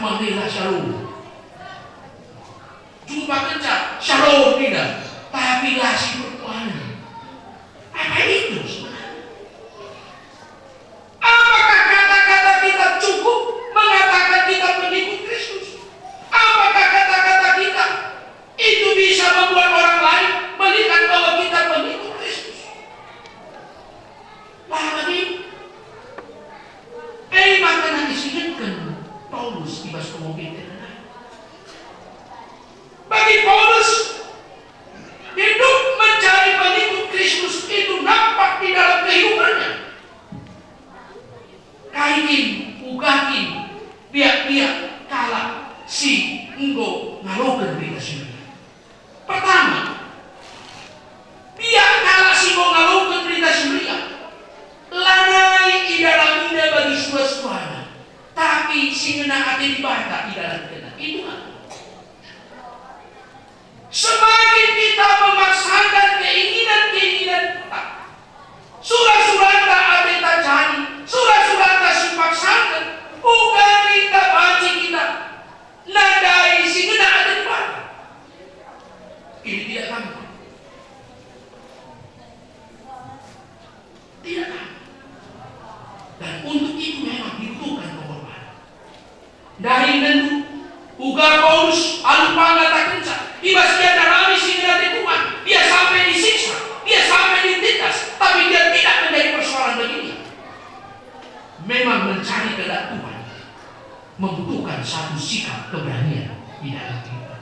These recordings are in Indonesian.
manila shalom. Jumpa kenca shalom tidak, tapi lasih berkuali. Apa itu sebenarnya? Apakah kata-kata kita cukup mengatakan kita pengikut Kristus? Apakah kata-kata kita itu bisa membuat orang lain melihat bahwa kita pengikut Kristus? Lagi, maka disingkatkan Paulus ibas kemungkinan. Bagi Paulus, hidup mencari pengikut Kristus itu nampak di dalam kehidupannya. Kainin, ugakin, biak-biak, kala, si, enggo, ngalokan berita sendiri. Pertama, biak kala si enggo ngalokan berita sendiri. Lanai idalamina bagi suara-suara, tapi si ngena hati dibata di dalam kena. Itu apa? Semakin kita memaksakan keinginan-keinginan kita, surah-surah tak ada tak jadi, surah-surah tak simpaksakan, bukan kita banci kita, nadai si ngena ada dibata. Ini tidak gampang. Tidak gampang. Dan untuk itu memang dibutuhkan pengorbanan. Dari nendu, uga Paulus, alupanga tak kenca, ibas dia darami singgah di Tuhan, dia sampai disiksa, dia sampai ditindas, tapi dia tidak menjadi persoalan begini. Memang mencari kehendak Tuhan membutuhkan satu sikap keberanian di dalam kehidupan.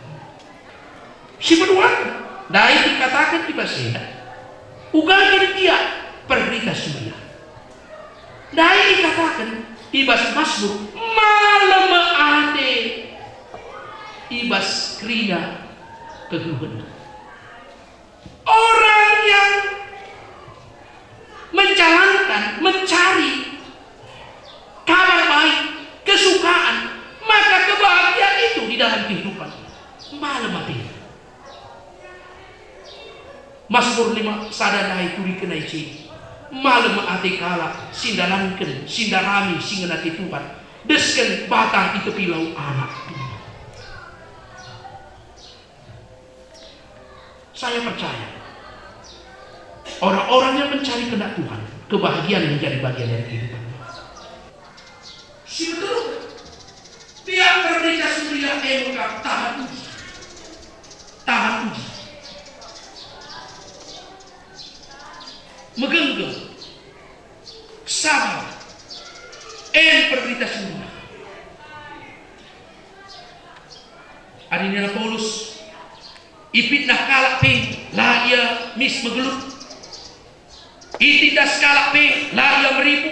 Si kedua, dari dikatakan di bahasa, uga dia berita suria. Dari dikatakan ibas Mazmur malam ade ibas krina keguguran. Orang yang menjalankan, mencari kabar baik, kesukaan, maka kebahagiaan itu di dalam kehidupan malam ade. Mazmur 5 sadadai turi kenai ciri. Malam ati kala sindalanken sindarami singenati Tuhan desken batang itu pilau anak. Saya percaya orang-orang yang mencari kehendak Tuhan, kebahagiaan menjadi bagian dari kehidupan. Si betul tiap merdeka suria engkau tahan uji, tahan uji. Megenggam, sabar, berita semua. Adinina Paulus, ipitnah kalak pe, lah ia mis megelut. Itindas kalak pe, lah ia meribu.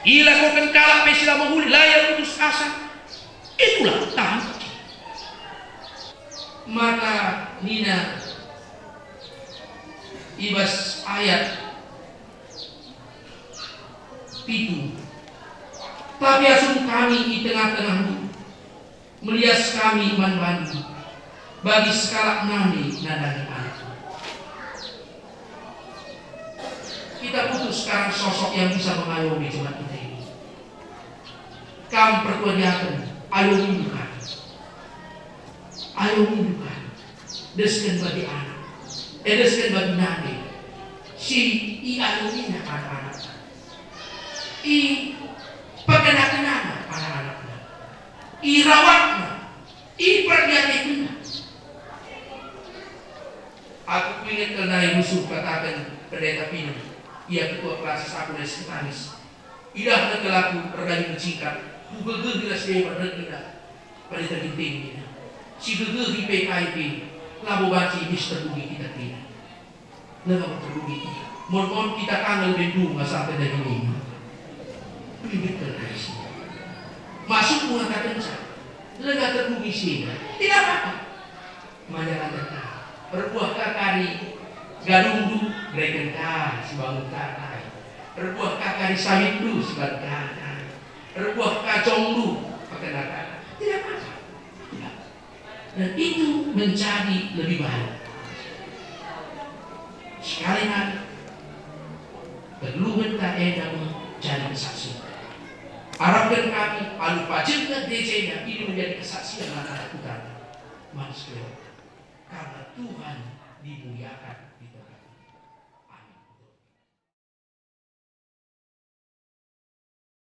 Ilakukan kalak pe sila menghuli, lah ia putus asa. Itulah tahan. Maka Nina ibas ayat itu, tapi asum kami di tengah-tengahmu, melias kami iman-imanmu, bagi sekala nani nadani anak. Kita butuh sekarang sosok yang bisa mengayomi jemaat kita ini. Kamu perkuliakan, ayo minumkan, desken bagi anak. Edeskan bagi nabi si ialuminya anak-anak pagkanakanana anak-anaknya rawatnya perlihatnya. Aku ingin kenai musuh katakan pendeta Pino, ia ketua kelas aku dari sekretaris idah negelaku regani mencingkat gugel gelas dewa regina pendeta ginting si gugel di PKIP labo baci Mr. Bumi kita tidak. Lega terbumi kita. Mohon kita kangen bendung sampai dari ini. Bibit terkasih. Masuk mengatakan saya. Lega terbumi sini. Tidak apa-apa. Majalah tetap. Berbuah kakari gadungdu mereka kah si bangun kakari. Berbuah kakari sawitdu si bangun kakari. Berbuah kacongdu pakai kakari. Tidak apa-apa. Dan itu menjadi lebih baik. Sekali lagi perlu kita edam jadi saksi. Harapkan kami, lalu pajenkan DC-nya, ini menjadi kesaksian anak-anak utama. Manusia, karena Tuhan dimuliakan di tengah.